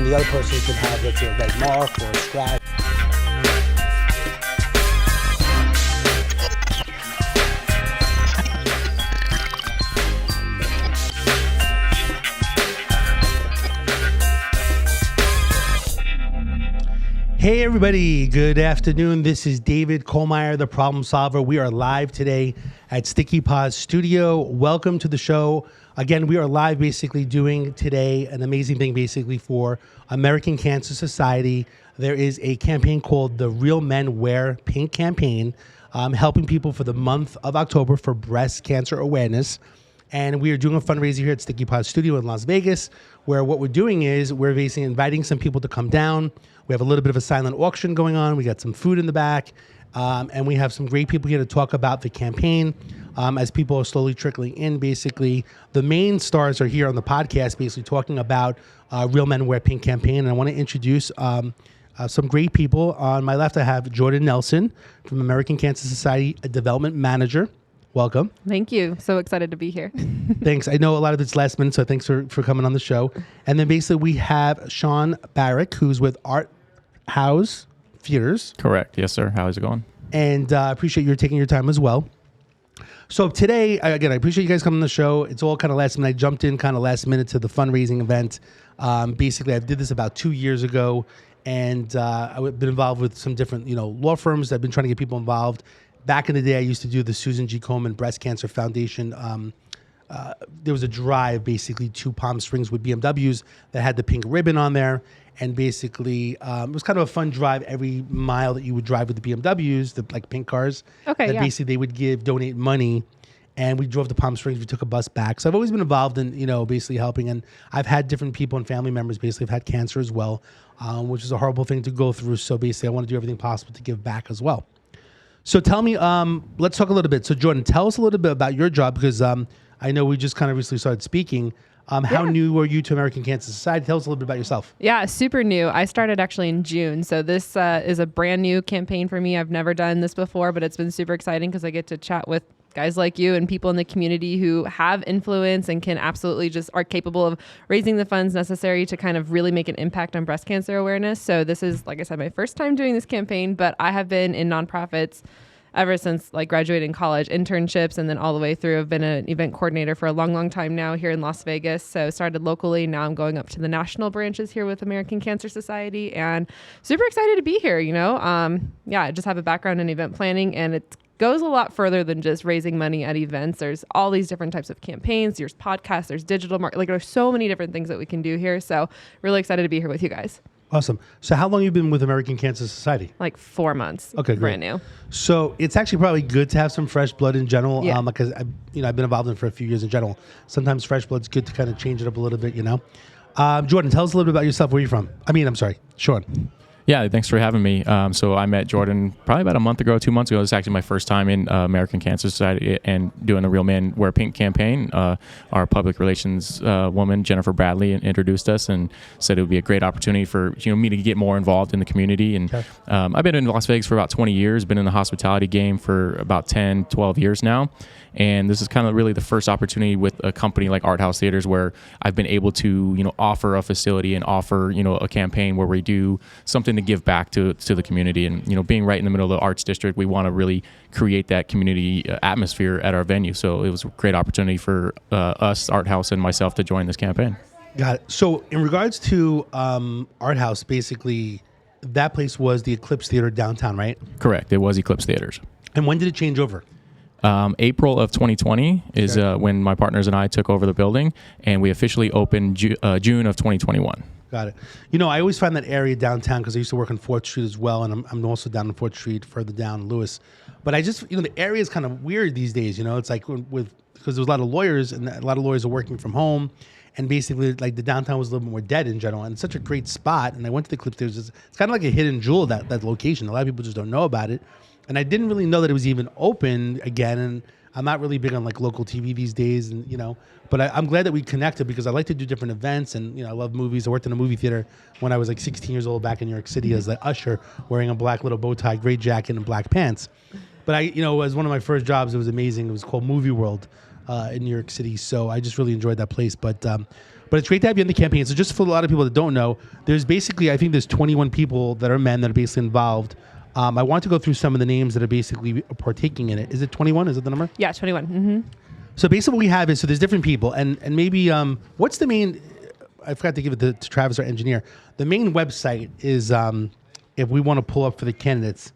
the other person could have, let's say, a red mark or a scratch. Hey everybody, good afternoon. This is David Kohlmeier, the problem solver. We are live today at Sticky Paws Studio. Welcome to the show. Again, we are live basically doing today an amazing thing basically for American Cancer Society. There is a campaign called the Real Men Wear Pink campaign, helping people for the month of October for breast cancer awareness. And we are doing a fundraiser here at Sticky Paws Studio in Las Vegas, where what we're doing is we're basically inviting some people to come down. We have a little bit of a silent auction going on. We got some food in the back. And we have some great people here to talk about the campaign as people are slowly trickling in. Basically, the main stars are here on the podcast basically talking about Real Men Wear Pink campaign. And I want to introduce some great people. On my left, I have Jordan Nelson from American Cancer Society, a development manager. Welcome. Thank you. So excited to be here. Thanks. I know a lot of it's last minute, so thanks for coming on the show. And then basically we have Shawn Barrack, who's with Art House Theaters. Correct. Yes, sir. How is it going? And I appreciate you taking your time as well. So today, again, I appreciate you guys coming on the show. It's all kind of last minute. I jumped in kind of last minute to the fundraising event. Basically, I did this about 2 years ago, and I've been involved with some different, law firms. I've been trying to get people involved. Back in the day, I used to do the Susan G. Komen Breast Cancer Foundation. There was a drive basically to Palm Springs with BMWs that had the pink ribbon on there. And basically, it was kind of a fun drive every mile that you would drive with the BMWs, the like pink cars. Okay, that yeah. Basically, they would donate money. And we drove to Palm Springs. We took a bus back. So I've always been involved in, basically helping. And I've had different people and family members basically have had cancer as well, which is a horrible thing to go through. So basically, I want to do everything possible to give back as well. So tell me, let's talk a little bit. So Jordan, tell us a little bit about your job because I know we just kind of recently started speaking. How new are you to American Cancer Society? Tell us a little bit about yourself. Yeah, super new. I started actually in June. So this is a brand new campaign for me. I've never done this before, but it's been super exciting because I get to chat with guys like you and people in the community who have influence and can absolutely just are capable of raising the funds necessary to kind of really make an impact on breast cancer awareness. So this is, like I said, my first time doing this campaign, but I have been in nonprofits ever since graduating college, internships, and then all the way through. I've been an event coordinator for a long, long time now here in Las Vegas. So started locally. Now I'm going up to the national branches here with American Cancer Society and super excited to be here, I just have a background in event planning and it goes a lot further than just raising money at events. There's all these different types of campaigns. There's podcasts, there's digital marketing. There's so many different things that we can do here. So really excited to be here with you guys. Awesome. So how long have you been with American Cancer Society? Like 4 months. Okay, great. Brand new. So it's actually probably good to have some fresh blood in general, Yeah. because I've been involved in it for a few years in general. Sometimes fresh blood's good to kind of change it up a little bit, Jordan, tell us a little bit about yourself. Where are you from? Shawn. Yeah, thanks for having me. So I met Jordan probably about a month ago, 2 months ago. It's actually my first time in American Cancer Society and doing the Real Men Wear Pink campaign. Our public relations woman, Jennifer Bradley, introduced us and said it would be a great opportunity for me to get more involved in the community. And Okay. I've been in Las Vegas for about 20 years, been in the hospitality game for about 10, 12 years now. And this is kind of really the first opportunity with a company like Art House Theaters where I've been able to, offer a facility and offer, a campaign where we do something to give back to the community. And, being right in the middle of the arts district, we want to really create that community atmosphere at our venue. So it was a great opportunity for us, Art House, and myself to join this campaign. Got it. So in regards to Art House, basically that place was the Eclipse Theater downtown, right? Correct. It was Eclipse Theaters. And when did it change over? April of 2020 is when my partners and I took over the building, and we officially opened June of 2021. Got it. I always find that area downtown because I used to work on 4th Street as well, and I'm also down on 4th Street, further down Lewis. But I just, the area is kind of weird these days. It's like because there's a lot of lawyers, and a lot of lawyers are working from home, and basically like the downtown was a little bit more dead in general, and it's such a great spot. And I went to the Eclipse Theaters. It's kind of like a hidden jewel, that location. A lot of people just don't know about it. And I didn't really know that it was even open again. And I'm not really big on local TV these days, and but I'm glad that we connected because I like to do different events, and I love movies. I worked in a movie theater when I was 16 years old back in New York City as an usher, wearing a black little bow tie, gray jacket, and black pants. But as one of my first jobs, it was amazing. It was called Movie World. in New York City. So I just really enjoyed that place. But it's great to have you in the campaign. So just for a lot of people that don't know, there's basically, I think there's 21 people that are men that are basically involved. I want to go through some of the names that are basically partaking in it. Is it 21? Is it the number? Yeah, 21. Mm-hmm. So basically what we have is, so there's different people. And maybe, what's the main, I forgot to give it to Travis, our engineer. The main website is, if we want to pull up for the candidates.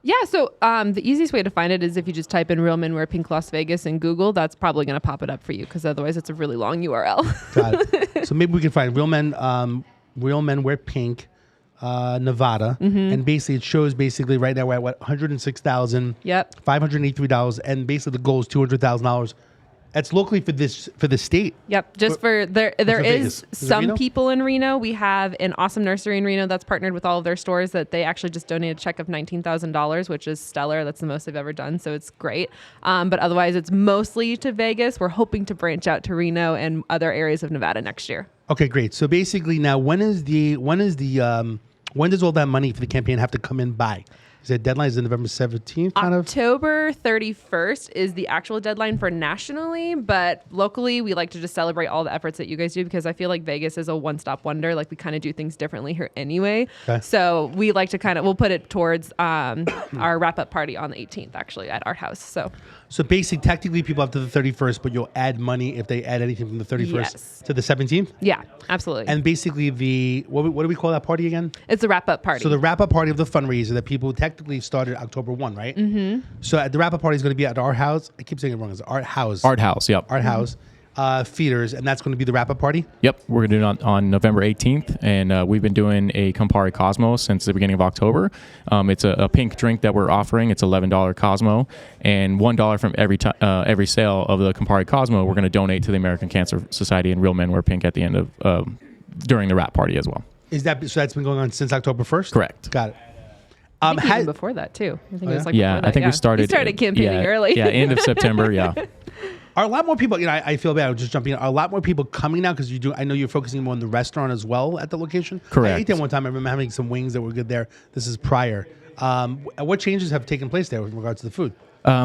Yeah, so the easiest way to find it is if you just type in Real Men Wear Pink Las Vegas in Google. That's probably going to pop it up for you, because otherwise it's a really long URL. Got it. So maybe we can find Real Men Wear Pink, Nevada. And basically it shows basically right now we're at what, $106,000. Yep. $583. And basically the goal is $200,000. That's locally for the state. Yep. Just for there Vegas. is Is it some Reno? people in Reno. We have an awesome nursery in Reno that's partnered with all of their stores that they actually just donated a check of $19,000, which is stellar. That's the most they've ever done. So it's great. But otherwise it's mostly to Vegas. We're hoping to branch out to Reno and other areas of Nevada next year. Okay, great. So basically now when does all that money for the campaign have to come in by? Is it deadline? Is it November 17th kind of? October 31st is the actual deadline for nationally, but locally we like to just celebrate all the efforts that you guys do, because I feel like Vegas is a one-stop wonder. Like we kind of do things differently here anyway. Okay. So we like to we'll put it towards our wrap-up party on the 18th actually at our house. So basically, technically, people up to the 31st, but you'll add money if they add anything from the 31st Yes. to the 17th? Yeah, absolutely. And basically, what do we call that party again? It's a wrap-up party. So the wrap-up party of the fundraiser that people technically started October 1, right? Mm-hmm. So at the wrap-up party is going to be at our house. I keep saying it wrong. It's Art House. Art House, yep. Art House. Feeders, and that's going to be the wrap-up party? Yep, we're going to do it on November 18th, and we've been doing a Campari Cosmo since the beginning of October. It's a pink drink that we're offering. It's $11 Cosmo, and $1 from every sale of the Campari Cosmo we're going to donate to the American Cancer Society, and Real Men Wear Pink at the end of during the wrap party as well. So that's been going on since October 1st? Correct. Got it. I think even before that too. I think it was like yeah, before that. I think we started campaigning early. Yeah, end of September. Yeah. Are a lot more people, I feel bad, I'm just jumping in. Are a lot more people coming now? Because I know you're focusing more on the restaurant as well at the location. Correct. I ate there one time. I remember having some wings that were good there. This is prior. What changes have taken place there with regards to the food?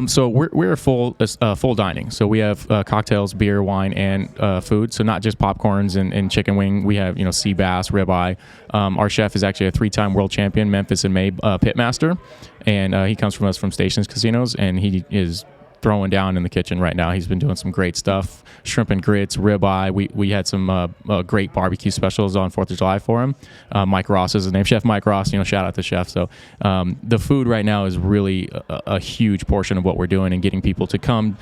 So we're full dining. So we have cocktails, beer, wine, and food. So not just popcorns and chicken wing. We have sea bass, ribeye. Our chef is actually a 3-time world champion, Memphis and May pitmaster, and he comes from us from Stations Casinos, and he is throwing down in the kitchen right now. He's been doing some great stuff, shrimp and grits, ribeye. We had some great barbecue specials on 4th of July for him. Mike Ross is his name, Chef Mike Ross. Shout out to Chef. So the food right now is really a huge portion of what we're doing, and getting people to come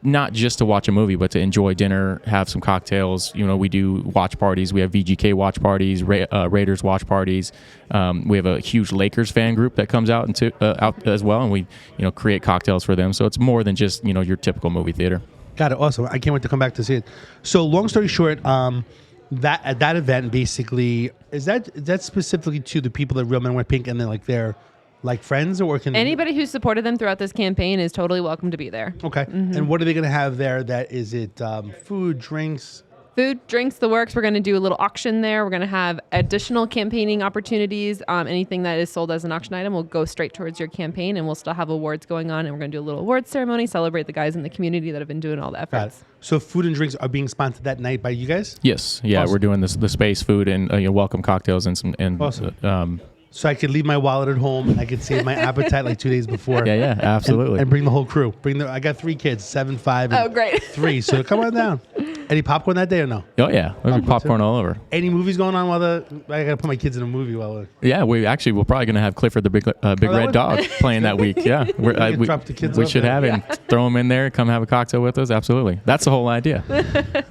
not just to watch a movie, but to enjoy dinner, have some cocktails. We do watch parties. We have VGK watch parties, Raiders watch parties. We have a huge Lakers fan group that comes out out as well, and we create cocktails for them. So it's more than just your typical movie theater. Got it. Awesome. I can't wait to come back to see it. So long story short, that at that event basically is that specifically to the people that Real Men Wear Pink, and then they're like friends, or can anybody who supported them throughout this campaign is totally welcome to be there. Okay. Mm-hmm. And what are they going to have there? Is it food, drinks? Food, drinks, the works. We're going to do a little auction there. We're going to have additional campaigning opportunities. Anything that is sold as an auction item will go straight towards your campaign, and we'll still have awards going on. And we're going to do a little awards ceremony, celebrate the guys in the community that have been doing all the efforts. So food and drinks are being sponsored that night by you guys? Yes. Yeah, awesome. We're doing the space food and welcome cocktails and some awesome. So I could leave my wallet at home, and I could save my appetite 2 days before. Yeah, absolutely. And bring the whole crew. I got 3 kids, 7, 5, and great. 3. So come on down. Any popcorn that day or no? Oh yeah, we have popcorn all over. Any movies going on I gotta put my kids in a movie Yeah, we're probably gonna have Clifford the Big Red Dog playing that week. Yeah, we should have it and throw them in there. Come have a cocktail with us. Absolutely, that's the whole idea.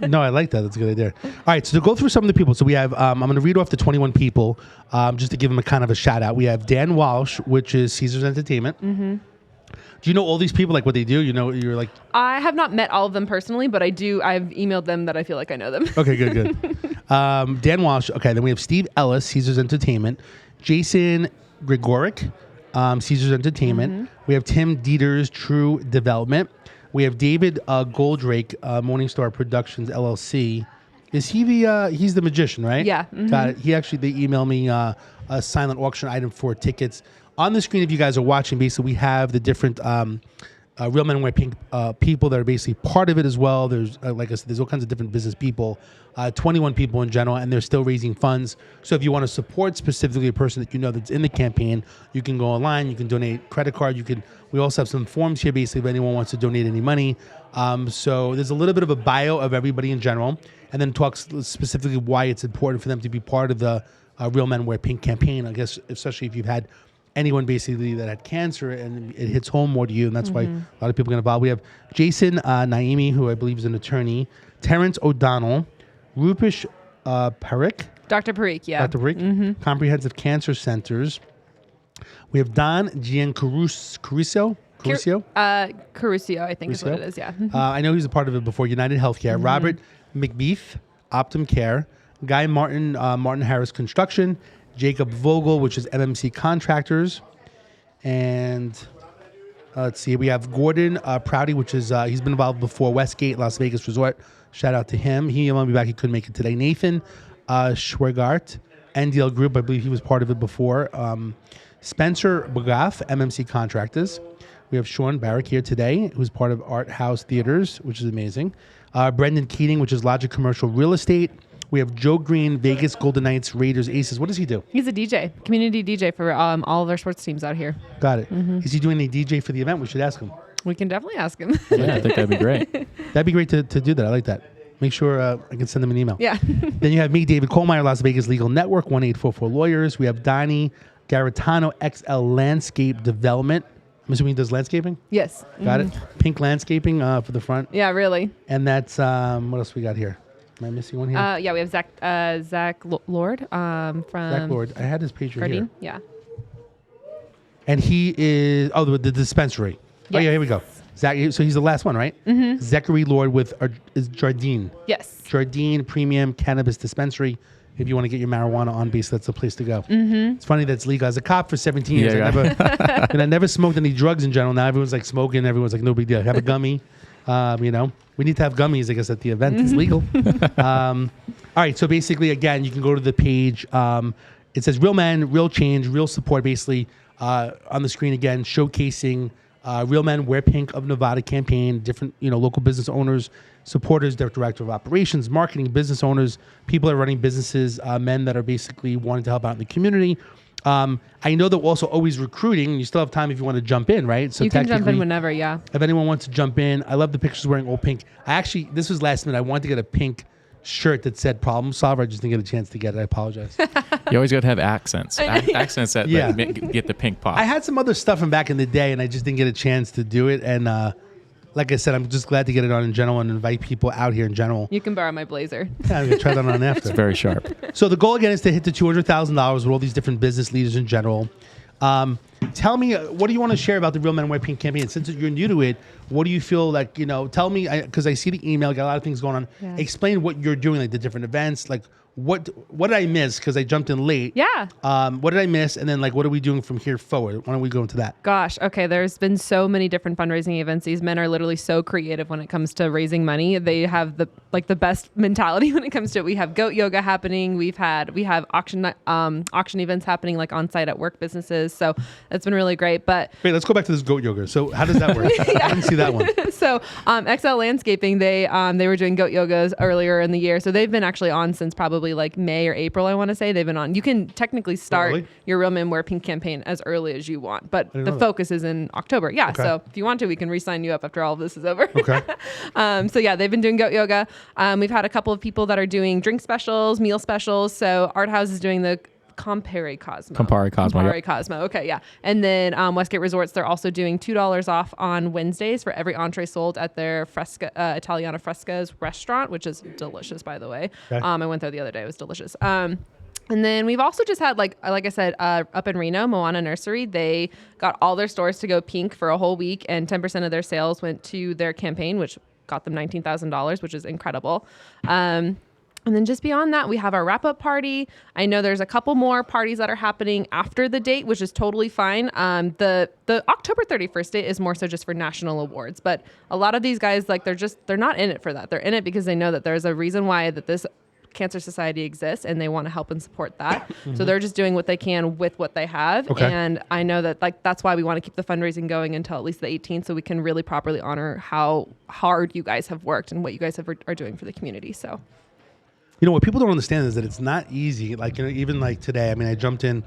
No, I like that. That's a good idea. All right, so to go through some of the people, so we have I'm going to read off the 21 people just to give them a kind of a shout out. We have Dan Walsh, which is Caesars Entertainment. Mm-hmm. Do you know all these people, what they do? You're like... I have not met all of them personally, but I've emailed them that I feel like I know them. Okay, good. Dan Walsh. Okay, then we have Steve Ellis, Caesars Entertainment. Jason Grigoric, Caesars Entertainment. Mm-hmm. We have Tim Dieters, True Development. We have David Goldrake, Morningstar Productions, LLC. Is he he's the magician, right? Yeah. Mm-hmm. Got it. They emailed me a silent auction item for tickets. On the screen, if you guys are watching, basically we have the different Real Men Wear Pink people that are basically part of it as well. There's, like I said, there's all kinds of different business people, 21 people in general, and they're still raising funds. So if you want to support specifically a person that you know that's in the campaign, you can go online, you can donate credit card, we also have some forms here basically if anyone wants to donate any money. So there's a little bit of a bio of everybody in general, and then talks specifically why it's important for them to be part of the Real Men Wear Pink campaign. I guess especially if you've had anyone basically that had cancer and it hits home more to you, and that's why a lot of people get involved. We have Jason Naimi, who I believe is an attorney, Terrence O'Donnell, Rupesh Parikh. Dr. Parikh, yeah. Dr. Parikh, Comprehensive Cancer Centers. We have Don Giancarusio. Carusio, I think is what it is, yeah. I know he's a part of it before, United Healthcare. Robert McBeef, Optum Care. Guy Martin, Martin Harris Construction. Jacob Vogel, which is MMC Contractors. And let's see, we have Gordon Prouty, which is, he's been involved before, Westgate, Las Vegas Resort. Shout out to him. He won't be back. He couldn't make it today. Nathan Schwergart, NDL Group. I believe he was part of it before. Spencer Bagaff, MMC Contractors. We have Shawn Barrack here today, who's part of Art House Theaters, which is amazing. Brendan Keating, which is Logic Commercial Real Estate. We have Joe Green, Vegas Golden Knights, Raiders, Aces. What does he do? He's a DJ, community DJ for all of our sports teams out here. Got it. Is he doing any DJ for the event? We should ask him. We can definitely ask him. Yeah, I think that'd be great. That'd be great to do that. I like that. Make sure I can send them an email. Yeah. Then you have me, David Kohlmeier, Las Vegas Legal Network, 1844 Lawyers. We have Donnie Garitano, XL Landscape Development. I'm assuming he does landscaping? Yes. Got it. Pink landscaping for the front. Yeah, really. And that's, what else we got here? Am I missing one here? Yeah, we have Zach Lord from Zach Lord. I had his page right here. Yeah. And he is, the dispensary. Oh, yeah, here we go. Zach, so he's the last one, right? Zachary Lord with is Jardine. Yes. Jardine Premium Cannabis Dispensary. If you want to get your marijuana on base, that's the place to go. It's funny that's legal. As a cop for 17 years, I never smoked any drugs in general. Now everyone's like smoking. Everyone's like, no big deal. Have a gummy. We need to have gummies, I guess, at the event. It's legal. All right. So basically, again, you can go to the page. It says Real Men, Real Change, Real Support, basically on the screen again, showcasing Real Men Wear Pink of Nevada campaign, different, local business owners, supporters, director of operations, marketing, business owners, people that are running businesses, men that are basically wanting to help out in the community. I know that we're also always recruiting, and you still have time if you want to jump in, right? So you can jump in whenever, yeah. If anyone wants to jump in, I love the pictures wearing all pink. This was last minute. I wanted to get a pink shirt that said Problem Solver. I just didn't get a chance to get it. I apologize. You always got to have accents. Accents that get the pink pop. I had some other stuff from back in the day, and I just didn't get a chance to do it. And like I said, I'm just glad to get it on in general and invite people out here in general. You can borrow my blazer. Yeah, I'm going to try that on after. It's very sharp. So the goal, again, is to hit the $200,000 with all these different business leaders in general. Tell me, what do you want to share about the Real Men Wear Pink campaign? Since you're new to it, what do you feel like, tell me, because I see the email, got a lot of things going on. Yeah. Explain what you're doing, like the different events, like what did I miss? Because I jumped in late. Yeah. What did I miss? And then what are we doing from here forward? Why don't we go into that? Gosh. Okay. There's been so many different fundraising events. These men are literally so creative when it comes to raising money. They have the best mentality when it comes to it. We have goat yoga happening. We have auction events happening on site at work businesses. So it's been really great. But wait, let's go back to this goat yoga. So how does that work? I didn't see that one. So XL Landscaping, they were doing goat yogas earlier in the year. So they've been actually on since probably May or April, I want to say. They've been on. You can technically start your Real Men Wear Pink campaign as early as you want, but the focus is in October. Yeah. Okay. So if you want to, we can re-sign you up after all of this is over. Okay. So yeah, they've been doing goat yoga. We've had a couple of people that are doing drink specials, meal specials. So Art House is doing the Campari Cosmo. Okay, yeah. And then Westgate Resorts, they're also doing $2 off on Wednesdays for every entree sold at their Italiana Fresca's restaurant, which is delicious, by the way. Okay. I went there the other day. It was delicious. And then we've also just had, like I said, up in Reno, Moana Nursery, they got all their stores to go pink for a whole week, and 10% of their sales went to their campaign, which got them $19,000, which is incredible. And then just beyond that, we have our wrap-up party. I know there's a couple more parties that are happening after the date, which is totally fine. The October 31st date is more so just for national awards. But a lot of these guys, they're not in it for that. They're in it because they know that there's a reason why that this Cancer Society exists and they want to help and support that. So they're just doing what they can with what they have. Okay. And I know that that's why we want to keep the fundraising going until at least the 18th, so we can really properly honor how hard you guys have worked and what you guys are doing for the community. So, What people don't understand is that it's not easy. Like, even like today, I mean, I jumped in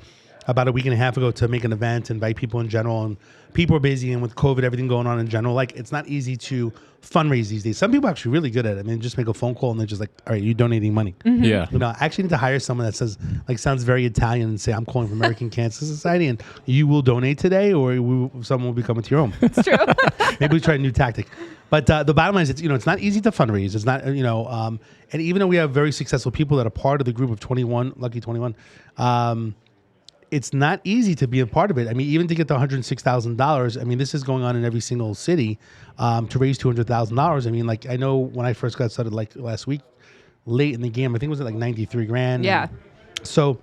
about a week and a half ago to make an event, invite people in general, and people are busy, and with COVID, everything going on in general, like, it's not easy to fundraise these days. Some people are actually really good at it. I mean, just make a phone call and they're just like, all right, you're donating money. Yeah. I actually need to hire someone that sounds very Italian and say, I'm calling from American Cancer Society and you will donate today, or someone will be coming to your home. it's true. Maybe we try a new tactic. But the bottom line is, it's not easy to fundraise. It's not, and even though we have very successful people that are part of the group of 21, lucky 21, it's not easy to be a part of it. I mean, even to get the $106,000, I mean, this is going on in every single city to raise $200,000. I mean, like, I know when I first got started, like last week, late in the game, I think it was at like 93 grand. Yeah. So,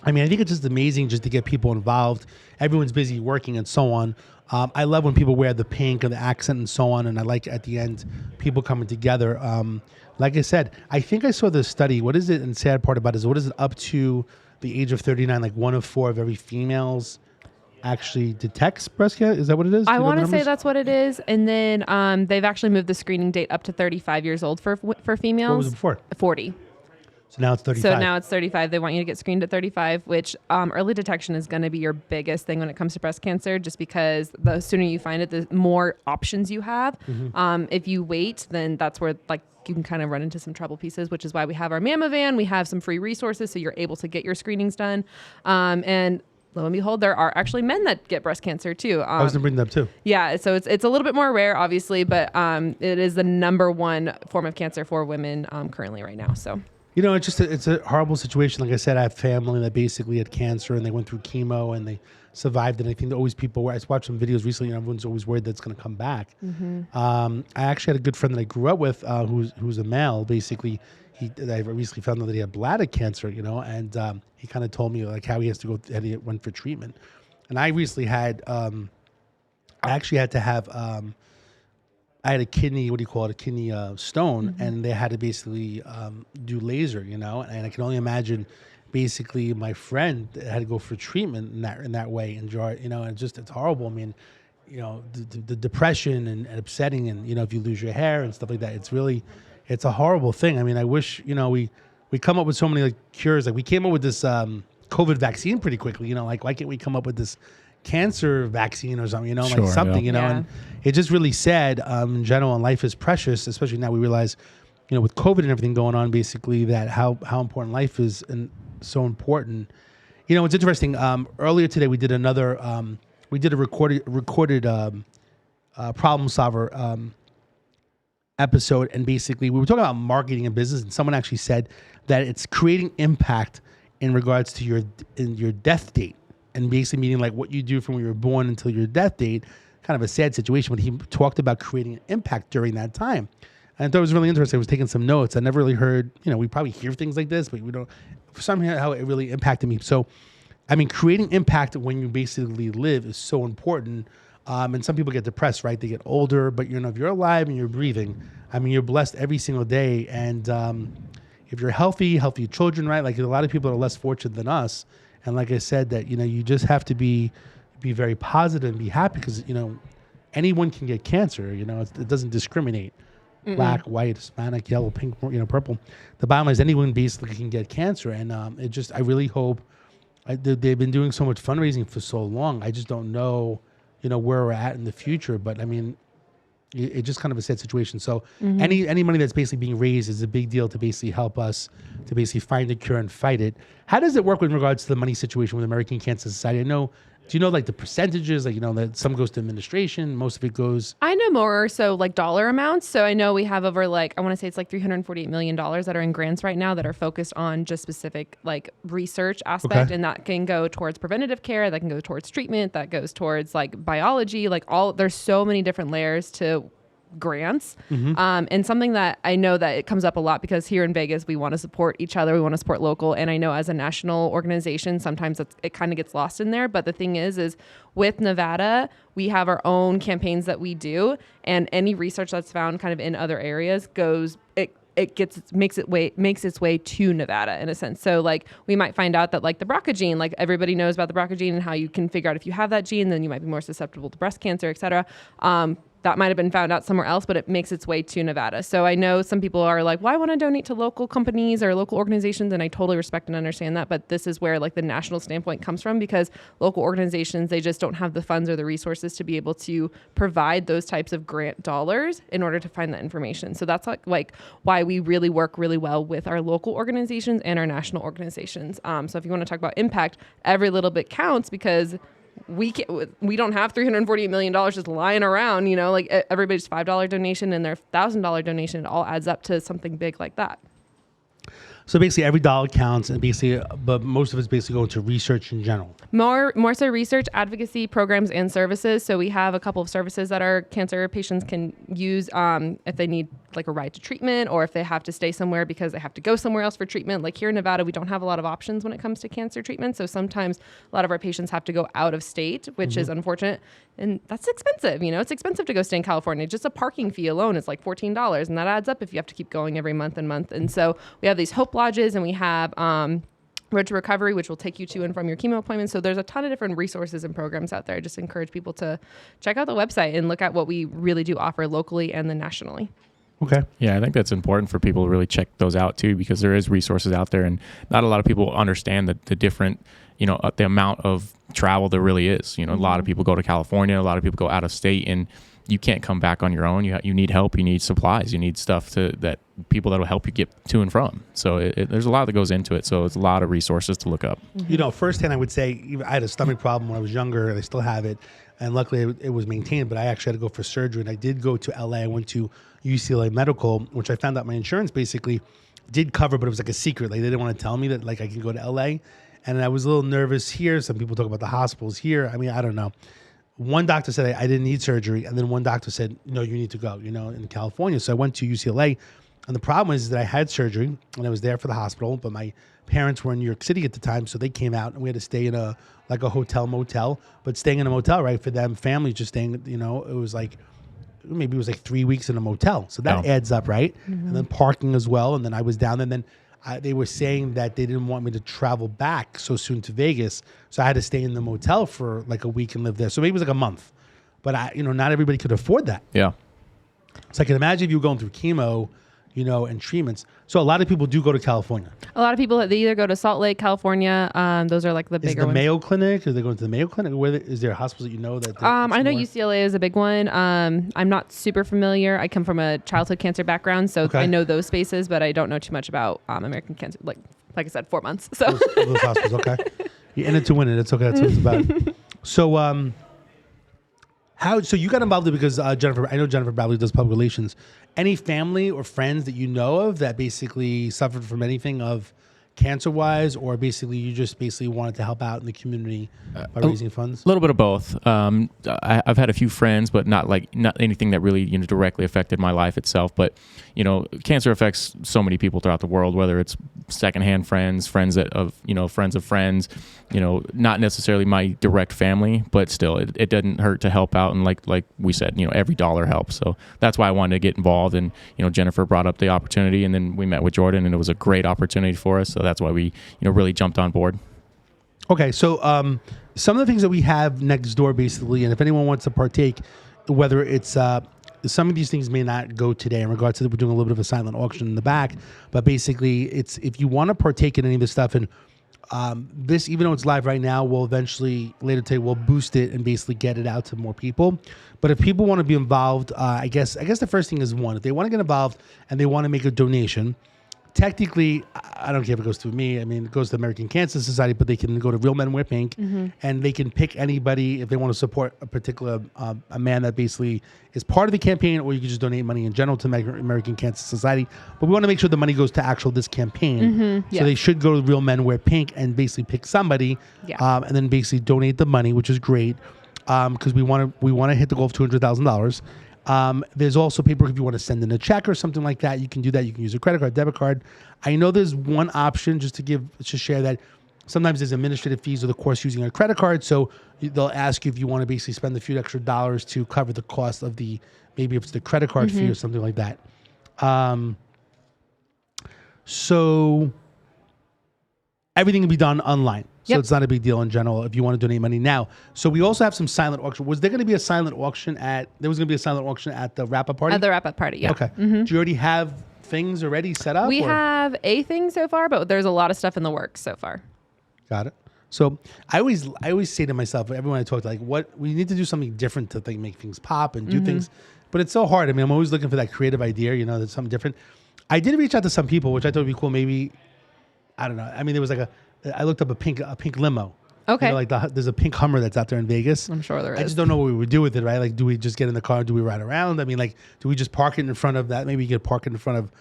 I mean, I think it's just amazing just to get people involved. Everyone's busy working and so on. I love when people wear the pink and the accent and so on. And I like at the end, people coming together. Like I said, I think I saw the study. What is it? And sad part about it is, what is it up to the age of 39? Like 1 of 4 of every females actually detects breast cancer. Is that what it is? I want to say that's what it is. And then they've actually moved the screening date up to 35 years old for females. What was it before? 40. So now it's 35. So now it's 35. They want you to get screened at 35, which early detection is going to be your biggest thing when it comes to breast cancer, just because the sooner you find it, the more options you have. If you wait, then that's where you can kind of run into some trouble pieces, which is why we have our Mamma Van. We have some free resources so you're able to get your screenings done. And lo and behold, there are actually men that get breast cancer too. I was going to bring that up too. Yeah, so it's a little bit more rare, obviously, but it is the number 1 form of cancer for women currently right now. So. It's a horrible situation. Like I said, I have family that basically had cancer and they went through chemo and they survived. And I think that always people were, I watched some videos recently and everyone's always worried that it's going to come back. I actually had a good friend that I grew up with who's a male. Basically, I recently found out that he had bladder cancer, and he kind of told me like how he has to go, and he went for treatment. And I recently had, I actually had to have, I had a kidney, a kidney stone, and they had to basically do laser, and I can only imagine basically my friend had to go for treatment in that way, and it's horrible. I mean, the depression and upsetting, and if you lose your hair and stuff like that, it's a horrible thing. I mean, I wish we come up with so many cures. Like we came up with this COVID vaccine pretty quickly. Like why can't we come up with this cancer vaccine or something, Sure, like something, Yeah. and it's just really sad in general, and life is precious, especially now we realize, with COVID and everything going on, basically that how important life is and so important. It's interesting. Earlier today we did we did a recorded problem solver episode, and basically we were talking about marketing and business, and someone actually said that it's creating impact in regards to your death date. And basically meaning like what you do from when you were born until your death date, kind of a sad situation. But he talked about creating an impact during that time. And I thought it was really interesting. I was taking some notes. I never really heard, we probably hear things like this, but we don't, for somehow it really impacted me. So, I mean, creating impact when you basically live is so important. And some people get depressed, right? They get older, but if you're alive and you're breathing, I mean, you're blessed every single day. And if you're healthy children, right? Like a lot of people are less fortunate than us. And like I said, that, you just have to be very positive and be happy because, anyone can get cancer. It doesn't discriminate. Black, white, Hispanic, yellow, pink, purple. The bottom line is anyone basically can get cancer. And I really hope, they've been doing so much fundraising for so long. I just don't know, where we're at in the future. But I mean, it's just kind of a sad situation. So any money that's basically being raised is a big deal to basically help us to basically find a cure and fight it. How does it work with regards to the money situation with American Cancer Society? Do you know like the percentages? Like, that some goes to administration, most of it goes. I know more so like dollar amounts. So I know we have over I want to say it's like $348 million that are in grants right now that are focused on just specific like research aspect. Okay. And that can go towards preventative care, that can go towards treatment, that goes towards like biology, there's so many different layers to grants. And something that I know that it comes up a lot because here in Vegas, we want to support each other. We want to support local. And I know as a national organization, sometimes it kind of gets lost in there. But the thing is with Nevada, we have our own campaigns that we do, and any research that's found kind of in other areas it makes its way to Nevada in a sense. So like we might find out that like the BRCA gene, like everybody knows about the BRCA gene and how you can figure out if you have that gene, then you might be more susceptible to breast cancer, et cetera. That might have been found out somewhere else, but it makes its way to Nevada. So I know some people are like, well, I want to donate to local companies or local organizations, and I totally respect and understand that. But this is where like the national standpoint comes from, because local organizations, they just don't have the funds or the resources to be able to provide those types of grant dollars in order to find that information. So that's like why we really work really well with our local organizations and our national organizations. So if you want to talk about impact, every little bit counts, because we don't have $348 million just lying around, you know, like everybody's $5 donation and their $1,000 donation, it all adds up to something big like that. So basically every dollar counts, and basically, but most of it's basically going to research in general. More so research, advocacy, programs, and services. So we have a couple of services that our cancer patients can use if they need like a ride to treatment, or if they have to stay somewhere because they have to go somewhere else for treatment. Like here in Nevada, we don't have a lot of options when it comes to cancer treatment. So sometimes a lot of our patients have to go out of state, which is unfortunate. And that's expensive. You know, it's expensive to go stay in California. Just a parking fee alone is like $14. And that adds up if you have to keep going every month and month. And so we have these Hope Lodges, and we have Road to Recovery, which will take you to and from your chemo appointments. So there's a ton of different resources and programs out there. I just encourage people to check out the website and look at what we really do offer locally and then nationally. Okay. Yeah, I think that's important for people to really check those out too, because there is resources out there, and not a lot of people understand the different, you know, the amount of travel there really is. You know, a lot of people go to California, a lot of people go out of state, and you can't come back on your own. You need help, you need supplies, you need stuff that people that will help you get to and from. So there's a lot that goes into it. So it's a lot of resources to look up. You know, firsthand, I would say I had a stomach problem when I was younger, and I still have it. And luckily it was maintained, but I actually had to go for surgery. And I did go to LA. I went to UCLA Medical, which I found out my insurance basically did cover, but it was like a secret. Like they didn't want to tell me that like I can go to LA. And I was a little nervous here. Some people talk about the hospitals here. I mean, I don't know. One doctor said I didn't need surgery. And then one doctor said, no, you need to go, you know, in California. So I went to UCLA. And the problem is that I had surgery and I was there for the hospital, but my parents were in New York City at the time. So they came out and we had to stay in a hotel motel, but staying in a motel, right? For them, families just staying, you know, it was like, maybe it was like 3 weeks in a motel. So that adds up, right? And then parking as well. And then I was down there, and then they were saying that they didn't want me to travel back so soon to Vegas. So I had to stay in the motel for like a week and live there. So maybe it was like a month, but not everybody could afford that. Yeah. So I can imagine if you were going through chemo, you know, and treatments. So a lot of people do go to California. A lot of people, they either go to Salt Lake, California. Those are like the bigger ones. Is the Mayo Clinic? Are they going to the Mayo Clinic? Is there hospitals that you know that? I know UCLA is a big one. I'm not super familiar. I come from a childhood cancer background, so I know those spaces, but I don't know too much about American Cancer. Like I said, 4 months. So those hospitals, okay. You're in it to win it. It's okay. That's what it's about. So, so you got involved because I know Jennifer Bradley does public relations. Any family or friends that you know of that basically suffered from anything of cancer-wise, or basically you just basically wanted to help out in the community by raising funds? A little bit of both. I've had a few friends, but not anything that really directly affected my life itself. But cancer affects so many people throughout the world. Whether it's secondhand friends of friends. Not necessarily my direct family, but still, it doesn't hurt to help out. And like we said, every dollar helps. So that's why I wanted to get involved. And Jennifer brought up the opportunity, and then we met with Jordan, and it was a great opportunity for us. So that's why we really jumped on board. Okay, so some of the things that we have next door, basically, and if anyone wants to partake, whether it's some of these things may not go today in regards to that, we're doing a little bit of a silent auction in the back, but basically, it's if you want to partake in any of this stuff, and this, even though it's live right now, we'll eventually later today we'll boost it and basically get it out to more people. But if people want to be involved, I guess the first thing is, one, if they want to get involved and they want to make a donation. Technically, I don't care if it goes through me. I mean, it goes to the American Cancer Society, but they can go to Real Men Wear Pink, and they can pick anybody if they want to support a particular a man that basically is part of the campaign, or you can just donate money in general to American Cancer Society. But we want to make sure the money goes to this campaign. So they should go to Real Men Wear Pink and basically pick somebody, and then basically donate the money, which is great, because we want to hit the goal of $200,000. There's also paperwork if you want to send in a check or something like that. You can do that. You can use a credit card, debit card. I know there's one option just to share that sometimes there's administrative fees of the course using a credit card. So they'll ask you if you want to basically spend a few extra dollars to cover the cost of maybe if it's the credit card fee or something like that. So everything can be done online. So Yep. it's not a big deal in general if you want to donate money now. So we also have some silent auction. Was there going to be a silent auction at the wrap-up party? At the wrap-up party, yeah. Okay. Do you already have things already set up? We or? have a thing so far, but there's a lot of stuff in the works so far. Got it. So I always say to myself, everyone I talk to, like, what we need to do something different to make things pop and do things, but it's so hard. I mean, I'm always looking for that creative idea, that's something different. I did reach out to some people, which I thought would be cool. Maybe, I don't know. I mean, there was I looked up a pink limo. Okay. There's a pink Hummer that's out there in Vegas. I'm sure there is. I just don't know what we would do with it, right? Like, do we just get in the car? Do we ride around? I mean, like, do we just park it in front of that? Maybe you could park it in front of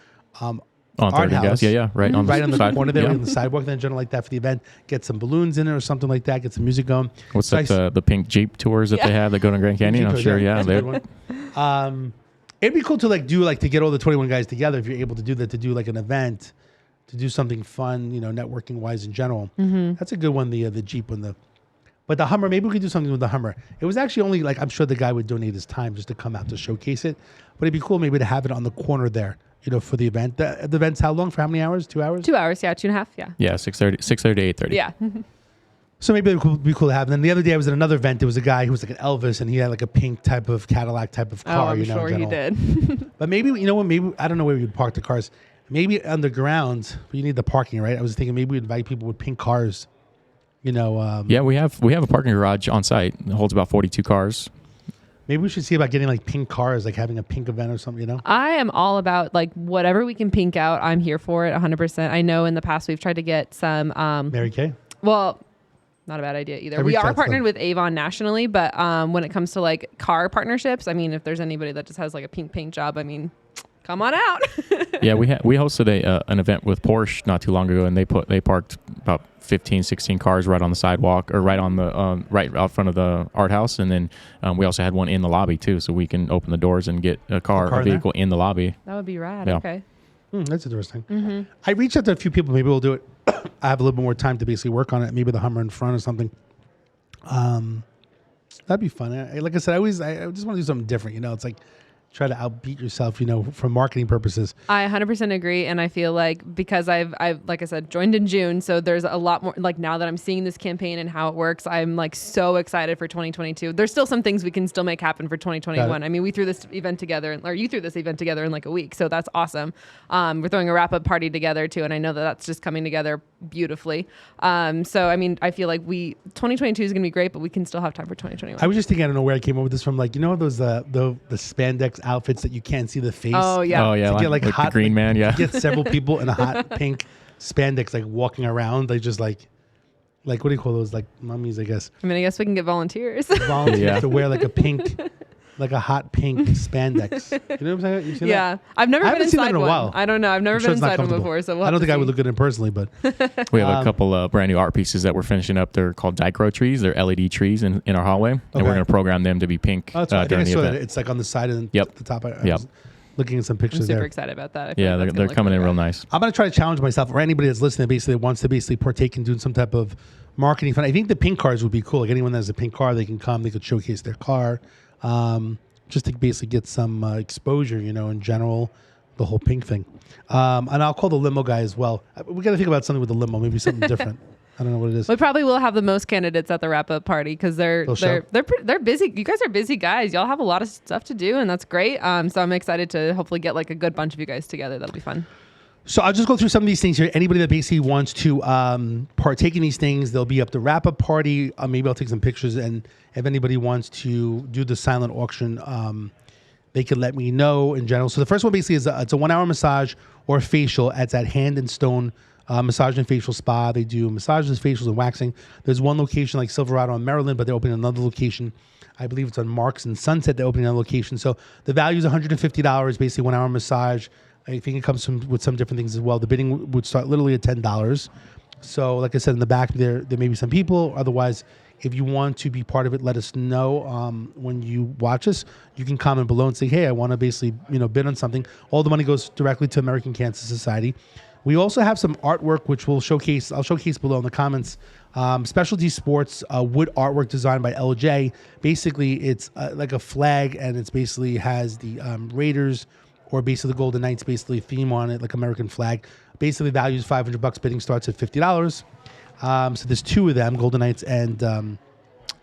on Art 30, I guess. House. Yeah, right on right on the side. corner there, Yeah. on the sidewalk, then general like that for the event. Get some balloons in it or something like that. Get some music going. What's So that? The pink Jeep tours that they have that go to Grand Canyon? I'm sure. Yeah, that's a good one. It'd be cool to to get all the 21 guys together if you're able to do that, to do like an event, to do something fun, networking wise in general. That's a good one. The Jeep one, but the Hummer, maybe we could do something with the Hummer. It was actually only I'm sure the guy would donate his time just to come out to showcase it, but it'd be cool maybe to have it on the corner there, for the event. The event's how long? For how many hours? 2 hours? 2 hours, yeah, 2.5, yeah. Yeah, 6:30 to 8:30. Yeah. So maybe it would be cool to have. And then the other day I was at another event. There was a guy who was like an Elvis, and he had like a pink type of Cadillac type of car. I'm sure he did. But maybe, maybe, I don't know where we would park the cars. Maybe underground, but you need the parking, right? I was thinking maybe we invite people with pink cars, Yeah, we have a parking garage on site. It holds about 42 cars. Maybe we should see about getting like pink cars, like having a pink event or something, I am all about whatever we can pink out. I'm here for it 100%. I know in the past we've tried to get some Mary Kay? Well, not a bad idea either. I We reached are out to partnered them. with Avon nationally, but when it comes to car partnerships, I mean, if there's anybody that just has a pink paint job, I mean, come on out. Yeah, we hosted an event with Porsche not too long ago, and they parked about 15, 16 cars right on the sidewalk, or right on the right out front of the art house, and then we also had one in the lobby too, so we can open the doors and get a vehicle in the lobby. That would be rad. Yeah. Okay. That's interesting. I reached out to a few people. Maybe we'll do it. I have a little bit more time to basically work on it. Maybe the Hummer in front or something. That'd be fun. Like I said, I just want to do something different. It's like try to outbeat yourself, for marketing purposes. I 100% agree, and I feel like because I've like I said, joined in June, so there's a lot more. Now that I'm seeing this campaign and how it works, I'm so excited for 2022. There's still some things we can still make happen for 2021. I mean, we threw this event together, or you threw this event together in a week, so that's awesome. We're throwing a wrap-up party together too, and I know that that's just coming together beautifully. So I mean, I feel like 2022 is gonna be great, but we can still have time for 2021. I was just thinking, I don't know where I came up with this from. Those the spandex outfits that you can't see the face. Oh yeah. Oh yeah, To get like hot, the Green Man. Yeah. Get several people in a hot pink spandex walking around. They just what do you call those? Mummies, I guess. I mean, I guess we can get volunteers. Volunteers Yeah. to wear a pink, a hot pink spandex. You know what I'm saying? You seen Yeah, that? I've never I been haven't seen that inside in a one. while. I don't know. I've never I'm sure been it's not inside one comfortable. before, so we'll I don't have think to I would see. look good in personally, but We have a couple brand new art pieces that we're finishing up. They're called Dichro trees. They're LED trees in our hallway, and we're Okay. going to program them to be pink I think I during the saw that. event. It's on the side and Yep. the top. I Yep. was looking at some I'm pictures super there. excited about that. I feel Yeah, like that's they're gonna coming look in really real good. nice. I'm going to try to challenge myself, or anybody that's listening basically wants to partake in doing some type of marketing fun. I think the pink cars would be cool. Anyone that has a pink car, they can come, they could showcase their car, just to basically get some exposure, in general, the whole pink thing. And I'll call the limo guy as well. We got to think about something with the limo, maybe something different. I don't know what it is. We probably will have the most candidates at the wrap-up party because they're busy. You guys are busy guys. Y'all have a lot of stuff to do, and that's great. So I'm excited to hopefully get a good bunch of you guys together. That'll be fun. So I'll just go through some of these things here. Anybody that basically wants to partake in these things, they'll be up the wrap-up party. Maybe I'll take some pictures, and if anybody wants to do the silent auction, they can let me know in general. So the first one basically is it's a 1 hour massage or facial. It's at Hand and Stone Massage and Facial Spa. They do massages, facials, and waxing. There's one location like Silverado in Maryland, but they're opening another location. I believe it's on Marks and Sunset. They're opening another location. So the value is $150, basically 1 hour massage. I think it comes with some different things as well. The bidding would start literally at $10. So like I said, in the back there may be some people. Otherwise, if you want to be part of it, let us know when you watch us. You can comment below and say, hey, I want to basically bid on something. All the money goes directly to American Cancer Society. We also have some artwork, which I'll showcase below in the comments. Specialty Sports wood artwork designed by LJ. Basically, it's like a flag, and it's basically has the Raiders or basically the Golden Knights basically theme on it, like American flag. Basically, value is $500. Bidding starts at $50. So there's two of them, Golden Knights and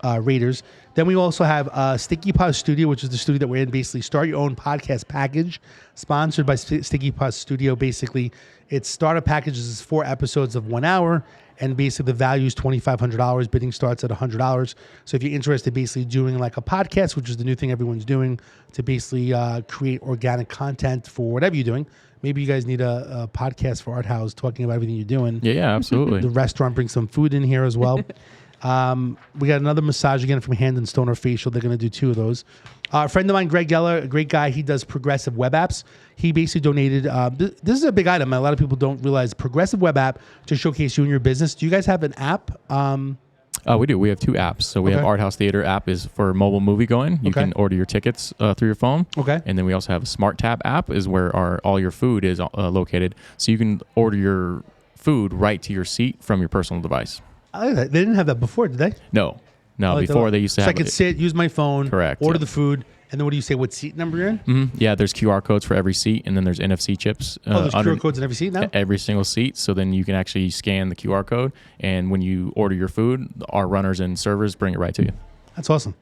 Raiders. Then we also have Sticky Paws Studio, which is the studio that we're in. Basically, start your own podcast package, sponsored by Sticky Paws Studio. Basically, its starter package is 4 episodes of 1 hour, and basically the value is $2,500. Bidding starts at $100. So if you're interested, basically doing like a podcast, which is the new thing everyone's doing, to basically create organic content for whatever you're doing. Maybe you guys need a podcast for Art House talking about everything you're doing. Yeah, absolutely. The restaurant brings some food in here as well. We got another massage again from Hand and Stoner Facial. They're going to do 2 of those. A friend of mine, Greg Geller, a great guy. He does progressive web apps. He basically donated. This is a big item. A lot of people don't realize progressive web app to showcase you and your business. Do you guys have an app? We do. We have 2 apps. So we have Art House Theater app is for mobile movie going. You can order your tickets through your phone. Okay. And then we also have a Smart Tab app is where all your food is located. So you can order your food right to your seat from your personal device. They didn't have that before, did they? No. Before they used to have. So I could sit, use my phone, correct, order the food, and then what do you say? What seat number you're in? Mm-hmm. Yeah, there's QR codes for every seat, and then there's NFC chips. There's QR codes in every seat now? Every single seat. So then you can actually scan the QR code, and when you order your food, our runners and servers bring it right to you. That's awesome.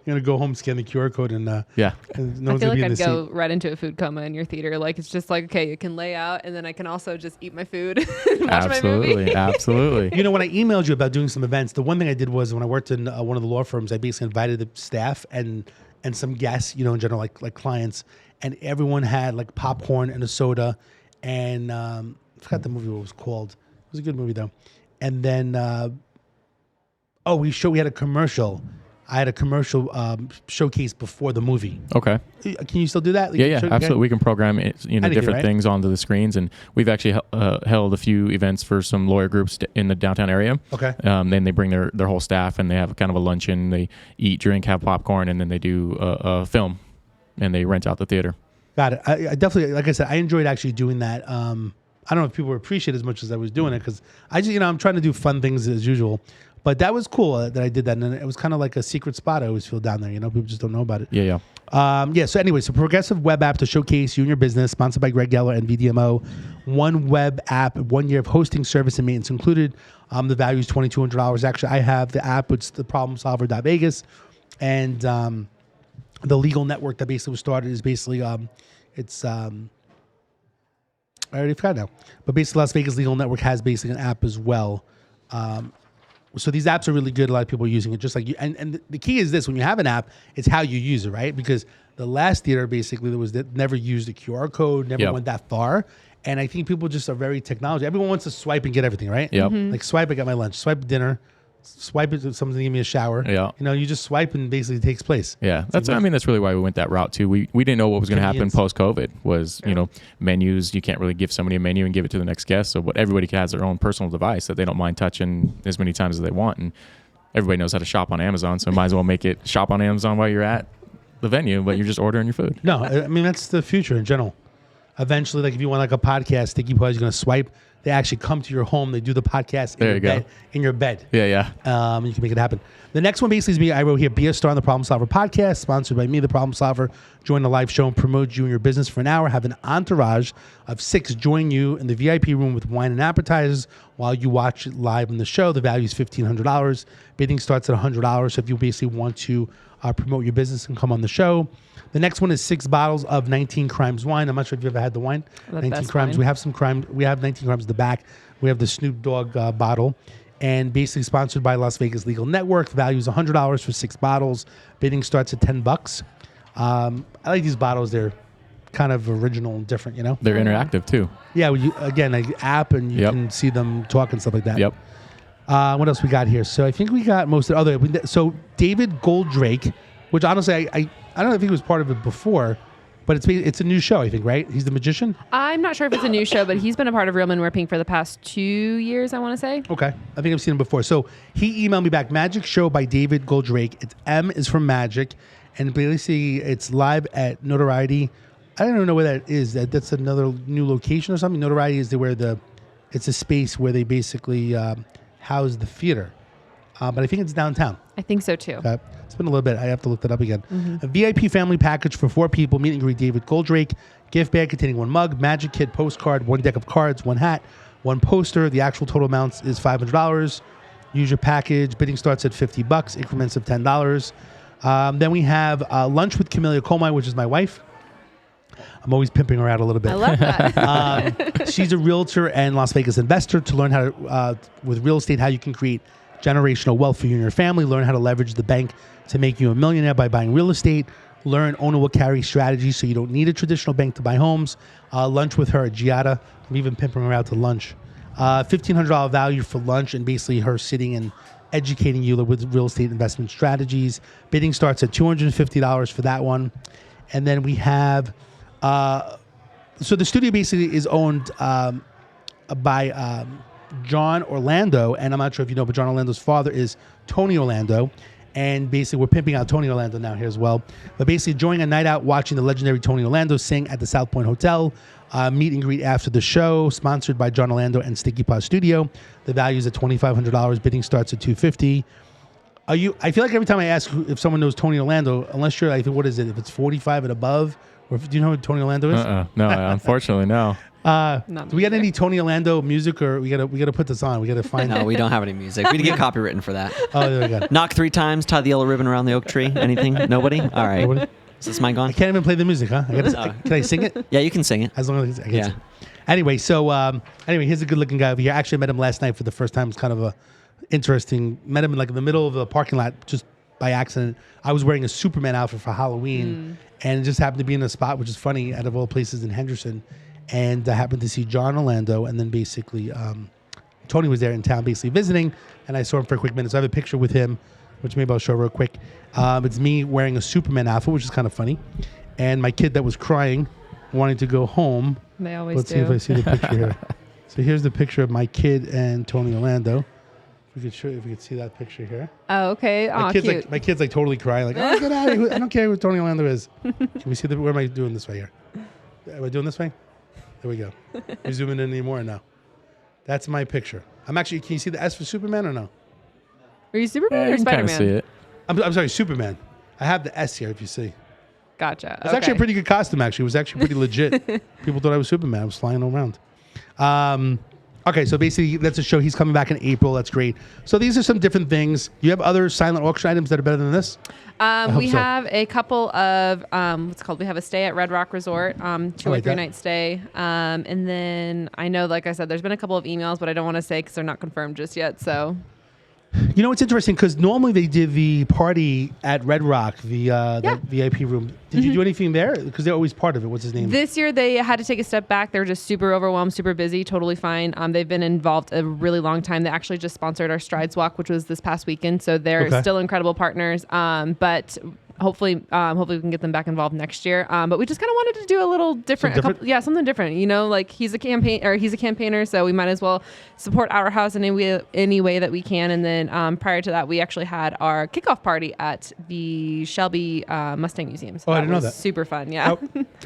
You're going to go home, scan the QR code, and no I one's feel going to be like in I'd the go seat. right into a food coma in your theater. Like, it's just like, okay, you can lay out, and then I can also just eat my food and watch my movie. Absolutely. You know, when I emailed you about doing some events, the one thing I did was when I worked in one of the law firms, I basically invited the staff and some guests, in general, like clients, and everyone had like popcorn and a soda, and I forgot the movie what it was called. It was a good movie though. And then we had a commercial. I had a commercial showcase before the movie. Okay. Can you still do that? Yeah, absolutely. We can program different things onto the screens, and we've actually held a few events for some lawyer groups in the downtown area. Okay. Then they bring their whole staff, and they have kind of a luncheon. They eat, drink, have popcorn, and then they do a film, and they rent out the theater. Got it. I definitely, like I said, I enjoyed actually doing that. I don't know if people appreciate it as much as I was doing it, because I just, I'm trying to do fun things as usual. But that was cool that I did that, and it was kind of like a secret spot I always feel down there. People just don't know about it. Yeah. So anyway, progressive web app to showcase you and your business, sponsored by Greg Geller and VDMO. 1 web app, 1 year of hosting, service, and maintenance included. The value is $2,200. Actually, I have the app, which is the problemsolver.vegas, and the legal network that basically was started is basically I already forgot now, but basically Las Vegas Legal Network has basically an app as well. So these apps are really good. A lot of people are using it, just like you. And the key is this: when you have an app, it's how you use it, right? Because the last theater basically that never used a QR code, never went that far. And I think people just are very technology. Everyone wants to swipe and get everything, right? Yep. Like swipe, I got my lunch. Swipe dinner. Swipe it, someone's gonna give me a shower. Yeah. You just swipe and basically it takes place. Yeah. That's really why we went that route too. We didn't know what was going to happen post-COVID was, menus. You can't really give somebody a menu and give it to the next guest. So everybody has their own personal device that they don't mind touching as many times as they want. And everybody knows how to shop on Amazon. So might as well make it shop on Amazon while you're at the venue, but you're just ordering your food. No, I mean, that's the future in general. Eventually, like if you want like a podcast, Sticky Paws, you're going to swipe. They actually come to your home. They do the podcast in your bed. Yeah. You can make it happen. The next one basically is me. I wrote here, be a star on the Problem Solver podcast, sponsored by me, the Problem Solver. Join the live show and promote you and your business for an hour. Have an entourage of 6 join you in the VIP room with wine and appetizers while you watch it live in the show. The value is $1,500. Bidding starts at $100. So if you basically want to promote your business and come on the show. The next one is 6 bottles of 19 Crimes wine. I'm not sure if you've ever had the wine. 19 Crimes. Wine. We have some crime. We have 19 Crimes in the back. We have the Snoop Dogg bottle, and basically sponsored by Las Vegas Legal Network. The value is $100 for 6 bottles. Bidding starts at $10. I like these bottles. They're kind of original and different. They're interactive too. Yeah. Again, an app, and you can see them talk and stuff like that. Yep. What else we got here? So I think we got most of the other. So David Goldrake, which honestly I don't know if he was part of it before, but it's a new show, I think, right? He's the magician? I'm not sure if it's a new show, but he's been a part of Real Men Wear Pink for the past 2 years, I want to say. Okay. I think I've seen him before. So he emailed me back, Magic Show by David Goldrake. It's M is from Magic, and basically it's live at Notoriety. I don't even know where that is. That's another new location or something. Notoriety is it's a space where they basically house the theater. but I think it's downtown. I think so too. It's been a little bit. I have to look that up again. A VIP family package for 4 people. Meet and greet David Goldrake. Gift bag containing 1 mug, magic kit, postcard, 1 deck of cards, 1 hat, 1 poster. The actual total amount is $500. Use your package. Bidding starts at $50. Increments of $10. Then we have lunch with Kohlmeier, which is my wife. I'm always pimping her out a little bit. I love that. She's a realtor and Las Vegas investor. To learn how to, with real estate, how you can create generational wealth for you and your family. Learn how to leverage the bank to make you a millionaire by buying real estate. Learn owner will carry strategies so you don't need a traditional bank to buy homes. Lunch with her at Giada. I'm even pimping her out to lunch. $1,500 value for lunch, and basically her sitting and educating you with real estate investment strategies. Bidding starts at $250 for that one. And then we have, so the studio basically is owned by John Orlando, and I'm not sure if you know, but John Orlando's father is Tony Orlando. And basically, we're pimping out Tony Orlando now here as well. But basically, enjoying a night out watching the legendary Tony Orlando sing at the South Point Hotel. Meet and greet after the show, sponsored by John Orlando and Sticky Paws Studio. The value is at $2,500. Bidding starts at $250. I feel like every time I ask if someone knows Tony Orlando, unless you're, I think, what is it? If it's 45 and above, or do you know who Tony Orlando is? No, unfortunately, no. Do we got any Tony Orlando music, or we gotta put this on? We gotta find. No, we don't have any music. We need to get copywritten for that. Oh, there we go. Knock 3 times, tie the yellow ribbon around the oak tree. Anything? Nobody? All right. Nobody? Is this mic on? I can't even play the music, huh? Can I sing it? Yeah, you can sing it. As long as I can sing. Anyway, so here's a good-looking guy over here. Actually, I met him last night for the first time. It's kind of a interesting. Met him in the middle of the parking lot just by accident. I was wearing a Superman outfit for Halloween, and it just happened to be in a spot, which is funny, out of all places in Henderson. And I happened to see John Orlando, and then basically Tony was there in town basically visiting, and I saw him for a quick minute. So I have a picture with him, which maybe I'll show real quick. It's me wearing a Superman outfit, which is kind of funny, and my kid that was crying, wanting to go home. They always Let's do. see if I see the picture here. So here's the picture of my kid and Tony Orlando. If we could see that picture here. Oh, okay. My kid's like totally crying, like, oh, get out of here. I don't care who Tony Orlando is. Can we see where am I doing this way here? Am I doing this way? There we go. We zooming in anymore or no? That's my picture. I'm actually, can you see the S for Superman or no? Are you Superman or You can kind Spider-Man? of see it. I'm sorry, Superman. I have the S here if you see. Gotcha. It's actually a pretty good costume, actually. It was actually pretty legit. People thought I was Superman. I was flying around. Okay, so basically that's a show. He's coming back in April. That's great. So these are some different things. You have other silent auction items that are better than this? We so. have a couple of what's called. We have a stay at Red Rock Resort, 2 or 3 night stay, and then I know, like I said, there's been a couple of emails, but I don't want to say because they're not confirmed just yet. So, you know, it's interesting because normally they did the party at Red Rock, that VIP room. Did you do anything there? Because they're always part of it. What's his name? this year they had to take a step back. They were just super overwhelmed, super busy, totally fine. They've been involved a really long time. They actually just sponsored our Strides Walk, which was this past weekend. So they're still incredible partners. But hopefully we can get them back involved next year. But we just kind of wanted to do a little different, something different. You know, like he's a campaigner, so we might as well support our house in any way that we can. And then prior to that, we actually had our kickoff party at the Shelby Mustang Museum. So I didn't know that. Super fun. Yeah.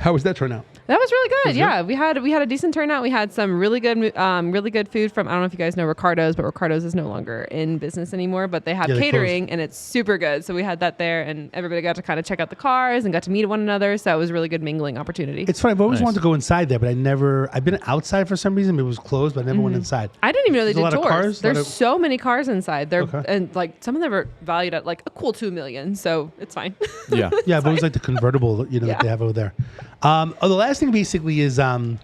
How was that turnout? That was really good. Yeah, we had a decent turnout. We had some really good food from, I don't know if you guys know Ricardo's, but Ricardo's is no longer in business anymore. But they have catering, and it's super good. So we had that there, and everybody got to kind of check out the cars and got to meet one another. So it was a really good mingling opportunity. It's funny. I've always wanted to go inside there, but I've been outside for some reason. It was closed, but I never went inside. I didn't even know they did tours. Cars? There's so many cars inside. And like some of them are valued at like a cool $2 million. So it's fine. Yeah. Yeah, I've always liked the convertible, that they have over there. The last thing basically is I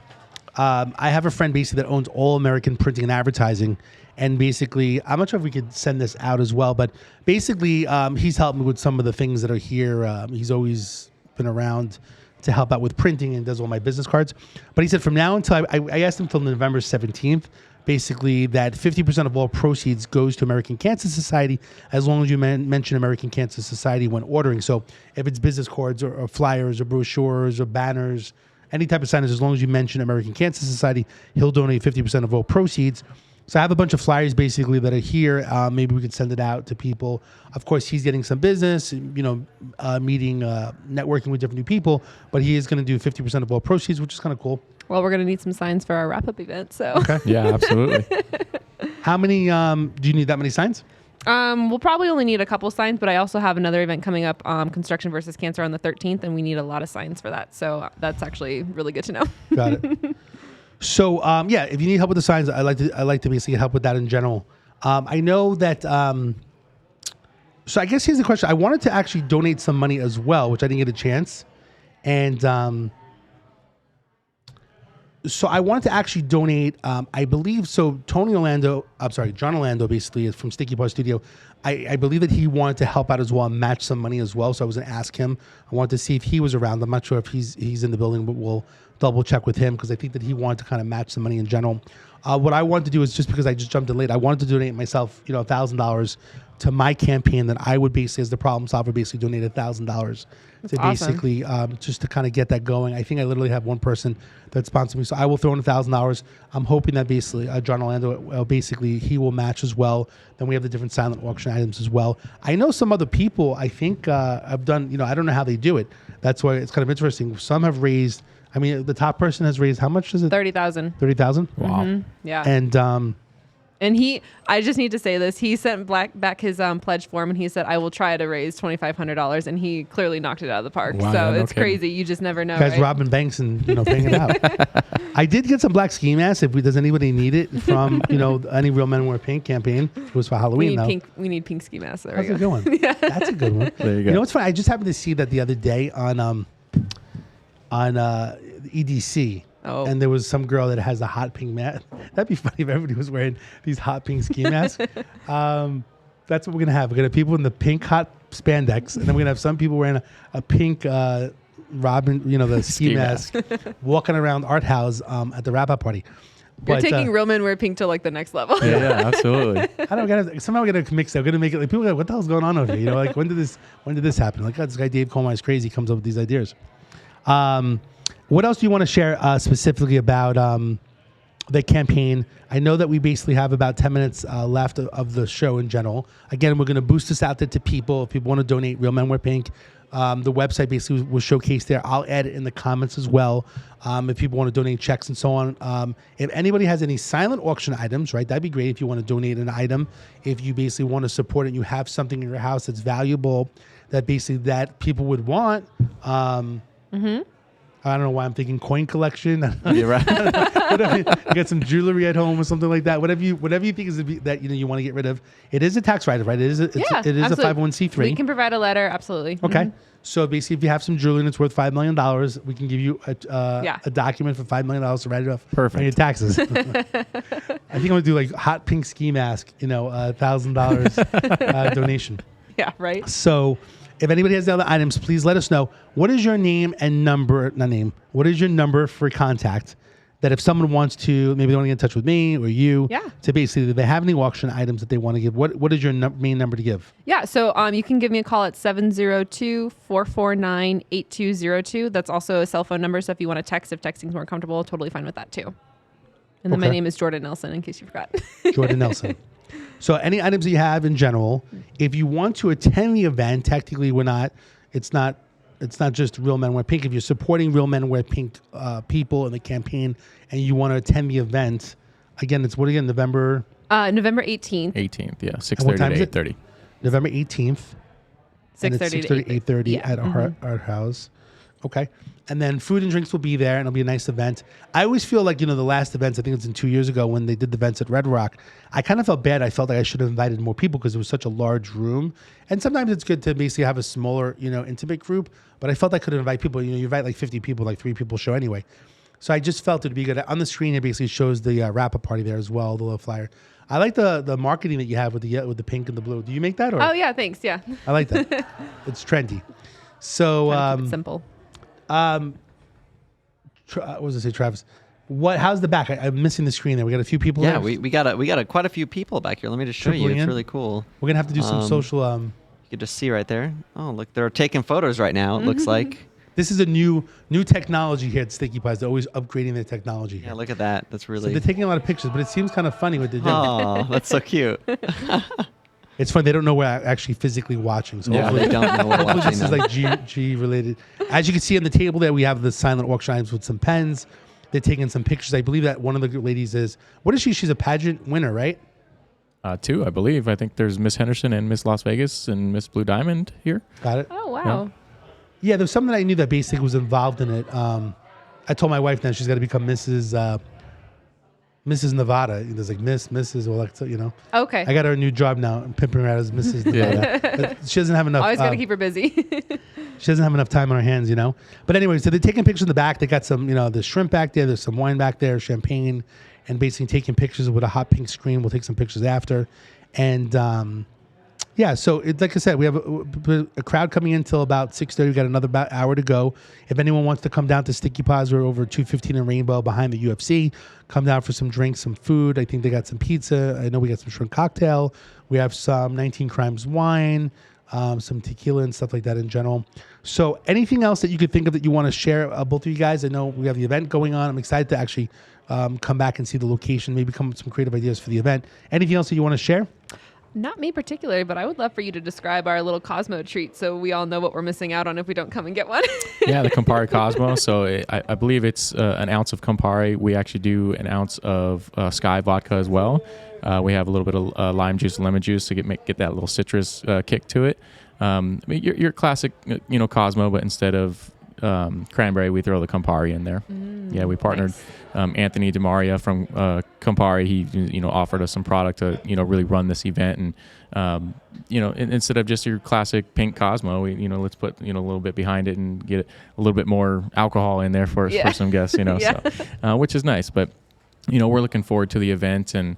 have a friend basically that owns All American Printing and Advertising. And basically, I'm not sure if we could send this out as well, but basically he's helped me with some of the things that are here. He's always been around to help out with printing and does all my business cards. But he said from now until I asked him until November 17th, basically that 50% of all proceeds goes to American Cancer Society as long as you mention American Cancer Society when ordering. So if it's business cards or flyers or brochures or banners, any type of signage, as long as you mention American Cancer Society, he'll donate 50% of all proceeds. So I have a bunch of flyers basically that are here. Maybe we could send it out to people. Of course, he's getting some business, meeting, networking with different new people, but he is going to do 50% of all proceeds, which is kind of cool. Well, we're going to need some signs for our wrap-up event. So okay. Yeah, absolutely. How many, do you need that many signs? We'll probably only need a couple signs, but I also have another event coming up, Construction versus Cancer on the 13th, and we need a lot of signs for that. So that's actually really good to know. Got it. So yeah, if you need help with the signs, I like to basically help with that in general. I know that. So I guess here's the question. I wanted to actually donate some money as well, which I didn't get a chance, and so I wanted to actually donate. I believe so. John Orlando basically is from Sticky Paws Studio. I believe that he wanted to help out as well and match some money as well. So I was going to ask him. I wanted to see if he was around. I'm not sure if he's in the building, but we'll double check with him because I think that he wanted to kind of match some money in general. What I wanted to do is just because I just jumped in late, I wanted to donate myself, $1,000 to my campaign that I would basically, as the problem solver, basically donate $1,000 to basically just to kind of get that going. I think I literally have one person that sponsors me, so I will throw in $1,000. I'm hoping that basically John Orlando, basically he will match as well. Then we have the different silent auction items as well. I know some other people. I think have done. I don't know how they do it. That's why it's kind of interesting. Some have raised. I mean, the top person has raised how much is it? 30,000. 30,000. Wow. Mm-hmm. Yeah. And I just need to say this. He sent back his pledge form and he said, I will try to raise $2,500. And he clearly knocked it out of the park. Wow, so no it's kidding. crazy. You just never know. guys Right? robbing banks and paying it out. I did get some black ski masks. Does anybody need it from any Real Men Wear Pink campaign? It was for Halloween though. We need pink ski masks. There That's we a go. good one. Yeah. That's a good one. There you go. You know what's funny? I just happened to see that the other day on EDC. Oh. And there was some girl that has a hot pink mask. That'd be funny if everybody was wearing these hot pink ski masks. That's what we're going to have. We're going to have people in the pink hot spandex, and then we're going to have some people wearing a pink Robin, the ski mask, walking around Art House at the wrap-up party. You're taking Real Men Wear Pink to like the next level. Yeah, absolutely. I don't somehow we're gonna mix it. We're gonna make it like people are like, what the hell's going on over here? Like when did this happen? Like, God, this guy Dave Kohlmeier is crazy. Comes up with these ideas. What else do you want to share specifically about the campaign? I know that we basically have about 10 minutes left of the show in general. Again, we're going to boost this out there to people. If people want to donate, Real Men Wear Pink. The website basically was showcased there. I'll add it in the comments as well. If people want to donate checks and so on. If anybody has any silent auction items, right, that'd be great if you want to donate an item. If you basically want to support it and you have something in your house that's valuable that basically that people would want. I don't know why I'm thinking coin collection. You're right. Whatever, you got some jewelry at home or something like that. Whatever you think is that you want to get rid of. It is a tax write-off, right? It is a 501c3. We can provide a letter, absolutely. Okay. Mm-hmm. So basically, if you have some jewelry and it's worth $5 million, we can give you a document for $5 million to write it off on your taxes. I think I'm gonna do like hot pink ski mask, $1,000 donation. Yeah, right. So if anybody has the other items, please let us know. What is your name and number? Not name. What is your number for contact? That if someone wants to, maybe they want to get in touch with me or you, to basically, if they have any auction items that they want to give, what is your main number to give? Yeah, so you can give me a call at 702-449-8202. That's also a cell phone number, so if you want to text, if texting's more comfortable, totally fine with that too. And then my name is Jordan Nelson, in case you forgot. Jordan Nelson. So any items that you have in general, if you want to attend the event, technically it's not just Real Men Wear Pink. If you're supporting Real Men Wear Pink people in the campaign and you want to attend the event, again, it's November? November 18th. 18th, yeah. 6:30 to 8:30. November 18th. 6:30 to 8:30 at Art House. Okay. And then food and drinks will be there, and it'll be a nice event. I always feel like, the last events, I think it's 2 years ago when they did the events at Red Rock, I kind of felt bad. I felt like I should have invited more people because it was such a large room. And sometimes it's good to basically have a smaller, intimate group. But I felt I could invite people. You invite like 50 people, like 3 people show anyway. So I just felt it would be good. On the screen, it basically shows the wrap-up party there as well, the little flyer. I like the marketing that you have with the pink and the blue. Do you make that? Or? Oh, yeah, thanks. Yeah. I like that. It's trendy. So keep it simple. What was I say, Travis? How's the back? I'm missing the screen there. We got a few people. Yeah, there. we got quite a few people back here. Let me just show you. It's really cool. We're gonna have to do some social. You can just see right there. Oh, look, they're taking photos right now. It looks like. This is a new technology here at Sticky Pies. They're always upgrading their technology here. Yeah, look at that. That's really. So they're taking a lot of pictures, but it seems kind of funny what they're doing. Oh, that's so cute. It's funny. They don't know we're actually physically watching. So yeah, they don't know we're watching. This is like G related. As you can see on the table there, we have the silent auction items with some pens. They're taking some pictures. I believe that one of the ladies is, what is she? She's a pageant winner, right? Two, I believe. I think there's Miss Henderson and Miss Las Vegas and Miss Blue Diamond here. Got it. Oh, wow. Yeah, there's something I knew that basically was involved in it. I told my wife now she's got to become Mrs. Nevada. There's like Mrs. Or like, you know. Okay. I got her a new job now. I'm pimping her out as Mrs. Nevada. But she doesn't have enough. Always got to keep her busy. She doesn't have enough time on her hands, you know. But anyway, so they're taking pictures in the back. They got some, you know, there's shrimp back there. There's some wine back there, champagne, and basically taking pictures with a hot pink screen. We'll take some pictures after. And yeah, so like I said, we have a crowd coming in until about 6:30. We got another about hour to go. If anyone wants to come down to Sticky Paws, we're over 215 in Rainbow behind the UFC. Come down for some drinks, some food. I think they got some pizza. I know we got some shrimp cocktail. We have some 19 Crimes wine, some tequila and stuff like that in general. So anything else that you could think of that you want to share, both of you guys? I know we have the event going on. I'm excited to actually come back and see the location, maybe come up with some creative ideas for the event. Anything else that you want to share? Not me particularly, but I would love for you to describe our little Cosmo treat so we all know what we're missing out on if we don't come and get one. Yeah, the Campari Cosmo. So I believe it's an ounce of Campari. We actually do an ounce of Sky vodka as well. We have a little bit of lime juice, lemon juice to get that little citrus kick to it. I mean, your classic, you know, Cosmo, but instead of cranberry, we throw the Campari in there. Yeah, we partnered Anthony DeMaria from Campari. He, you know, offered us some product to, you know, really run this event. And, you know, instead of just your classic pink Cosmo, we, you know, let's put, you know, a little bit behind it and get a little bit more alcohol in there for some guests, you know, so, which is nice. But, you know, we're looking forward to the event, and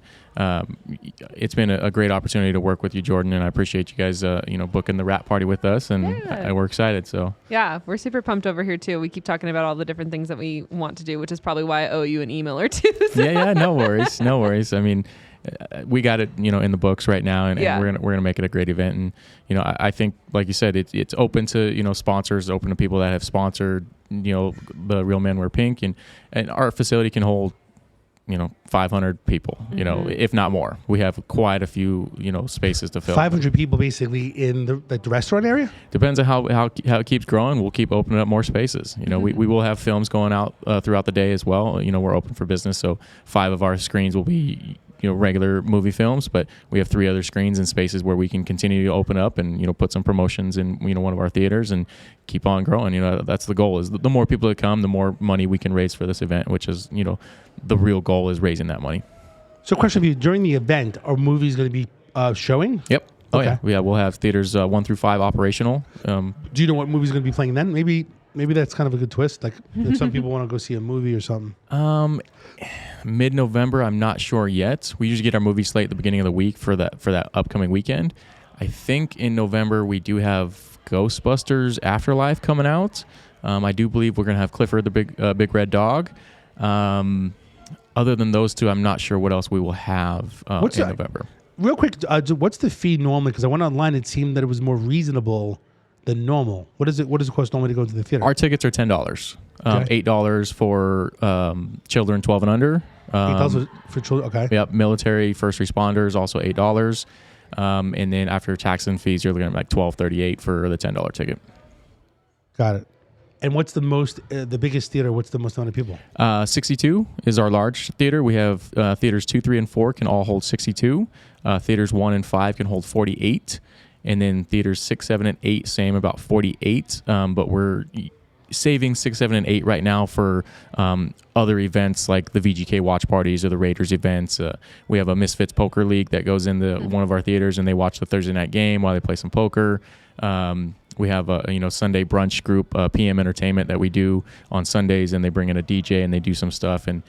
it's been a great opportunity to work with you, Jordan, and I appreciate you guys, you know, booking the wrap party with us, and we're excited. So yeah, we're super pumped over here too. We keep talking about all the different things that we want to do, which is probably why I owe you an email or two. So. Yeah, no worries. I mean, we got it, you know, in the books right now, and we're gonna make it a great event. And you know, I think, like you said, it's open to, you know, sponsors, open to people that have sponsored, you know, the Real Men Wear Pink, and our facility can hold, you know, 500 people, you know, if not more. We have quite a few, you know, spaces to fill. 500 people basically in the restaurant area? Depends on how it keeps growing. We'll keep opening up more spaces. You know, we will have films going out throughout the day as well. You know, we're open for business. So 5 of our screens will be, you know, regular movie films, but we have 3 other screens and spaces where we can continue to open up and, you know, put some promotions in, you know, one of our theaters and keep on growing. You know, that's the goal, is the more people that come, the more money we can raise for this event, which is, you know, the real goal is raising that money. So question for you, during the event, are movies going to be showing? Yep. Oh, Okay. yeah. We'll have theaters 1 through 5 operational. Do you know what movies are going to be playing then? Maybe that's kind of a good twist. Like if some people want to go see a movie or something. Mid-November, I'm not sure yet. We usually get our movie slate at the beginning of the week for that upcoming weekend. I think in November we do have Ghostbusters Afterlife coming out. I do believe we're going to have Clifford the Big Red Dog. Other than those two, I'm not sure what else we will have in November. Real quick, what's the fee normally? Because I went online, it seemed that it was more reasonable than normal. What does it cost normally to go to the theater? Our tickets are $10. $8 for children 12 and under. $8 for children. Okay. Yep. Military, first responders, also $8. And then after tax and fees, you're looking at like $12.38 for the $10 ticket. Got it. And what's the biggest theater? What's the most amount of people? 62 is our large theater. We have theaters 2, 3, and 4 can all hold 62. Theaters 1 and 5 can hold 48. And then theaters 6, 7, and 8, same, about 48. But we're saving 6, 7, and 8 right now for other events like the VGK watch parties or the Raiders events. We have a Misfits Poker League that goes into one of our theaters, and they watch the Thursday night game while they play some poker. We have a Sunday brunch group, PM Entertainment, that we do on Sundays, and they bring in a DJ and they do some stuff. And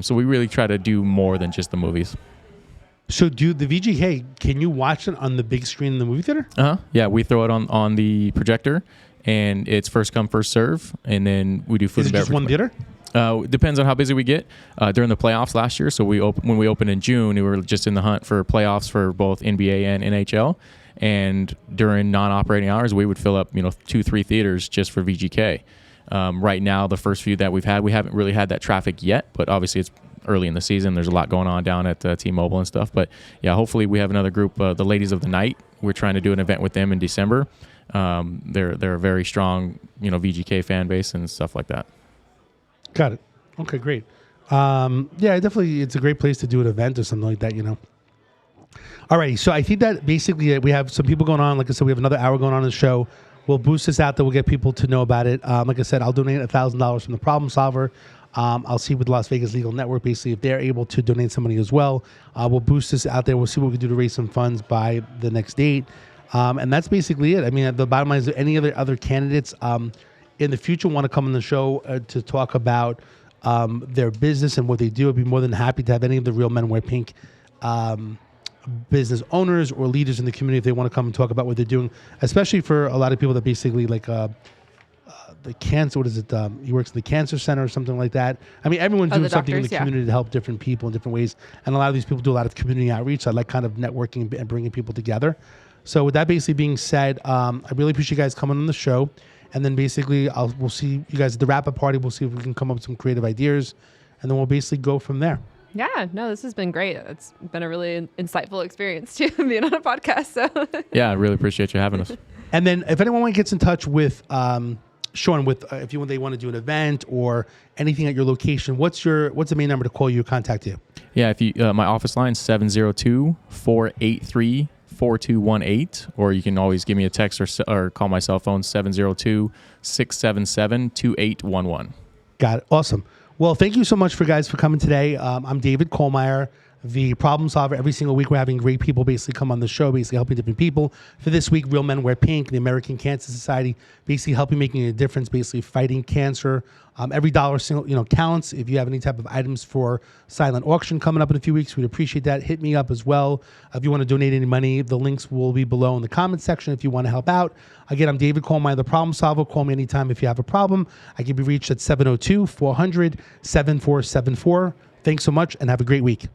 so we really try to do more than just the movies. So do the VGK, can you watch it on the big screen in the movie theater? Yeah, we throw it on the projector, and it's first come, first serve, and then we do food and beverage. Is it just one theater? Depends on how busy we get. During the playoffs last year, so when we opened in June, we were just in the hunt for playoffs for both NBA and NHL. And during non-operating hours, we would fill up 2-3 theaters just for VGK. Right now, the first few that we haven't really had that traffic yet, but obviously it's early in the season. There's a lot going on down at T-Mobile and stuff. But yeah, hopefully we have another group, the Ladies of the Night. We're trying to do an event with them in December. They're a very strong VGK fan base and stuff like that. Got it. Okay, great. Yeah, definitely, it's a great place to do an event or something like that. All right, so I think that basically we have some people going on. Like I said, we have another hour going on in the show. We'll boost this out there. We'll get people to know about it. Like I said, I'll donate $1,000 from the Problem Solver. I'll see with Las Vegas Legal Network, basically, if they're able to donate some money as well. We'll boost this out there. We'll see what we can do to raise some funds by the next date. And that's basically it. I mean, the bottom line is, any other candidates in the future want to come on the show to talk about their business and what they do, I'd be more than happy to have any of the Real Men Wear Pink business owners or leaders in the community if they want to come and talk about what they're doing, especially for a lot of people that basically like the cancer, what is it? He works at the cancer center or something like that. I mean, everyone's doing something in the community to help different people in different ways. And a lot of these people do a lot of community outreach. So I like kind of networking and bringing people together. So with that basically being said, I really appreciate you guys coming on the show. And then basically we'll see you guys at the wrap-up party. We'll see if we can come up with some creative ideas. And then we'll basically go from there. Yeah, no, this has been great. It's been a really insightful experience too, being on a podcast. So Yeah, I really appreciate you having us. And then if anyone gets in touch with Shawn, with if they want to do an event or anything at your location, what's the main number to call you or contact you? Yeah, if you my office line 702-483-4218, or you can always give me a text or call my cell phone 702-677-2811. Got it. Awesome. Well, thank you so much for coming today. I'm David Kohlmeier, the Problem Solver. Every single week we're having great people basically come on the show, basically helping different people. For this week, Real Men Wear Pink, the American Cancer Society, basically helping making a difference, basically fighting cancer. Every dollar counts. If you have any type of items for silent auction coming up in a few weeks, we'd appreciate that. Hit me up as well. If you want to donate any money, the links will be below in the comment section if you want to help out. Again, I'm David Kohlmeier, the Problem Solver. Call me anytime if you have a problem. I can be reached at 702-400-7474. Thanks so much and have a great week.